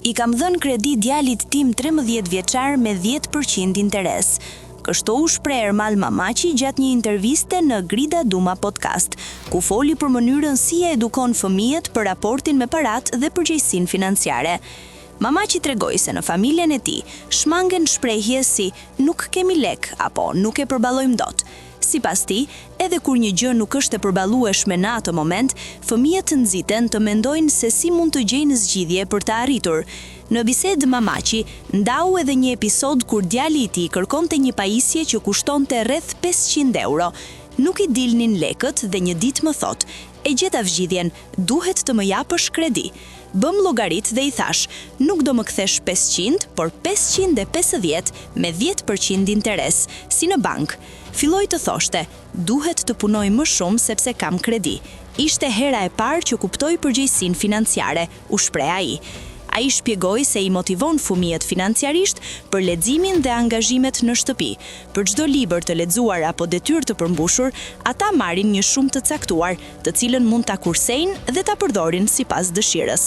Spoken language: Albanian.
I kam dhënë kredi djalit tim 13 vjeçar me 10% interes. Kështu u shpreh Ermal Mamaçi gjatë një interviste në Grida Duma podcast, ku foli për mënyrën si e edukon fëmijët për raportin me paratë dhe përgjegjësinë financiare. Mamaçi tregoi se në familjen e tij shmangen shprehje si nuk kemi lek apo nuk e përballojmë dot. Sipas tij, edhe kur një gjë nuk është e përballueshme në atë moment, fëmijët nxiten të mendojnë se si mund të gjejnë zgjidhje për të arritur. Në bisedë Mamaçi ndau edhe një episod kur djali i tij kërkonte një pajisje që kushtonte rreth 500 euro. Nuk i dilnin lekët dhe një ditë më thot: "E gjeta zgjidhjen, duhet të më japësh kredi." Bëm llogarit dhe i thash: "Nuk do më kthesh 500, por 550 me 10% interes, si në bank." Filloi të thoshte: "Duhet të punoj më shumë sepse kam kredi." Ishte hera e parë që kuptoi përgjegjësinë financiare, u shpreh ai. Ai shpjegoi se i motivon fëmijët financiarisht për leximin dhe angazhimet në shtëpi. Për çdo libër të lexuar apo detyrë të përmbushur, ata marrin një shumë të caktuar, të cilën mund ta kursejnë dhe ta përdorin sipas dëshirës.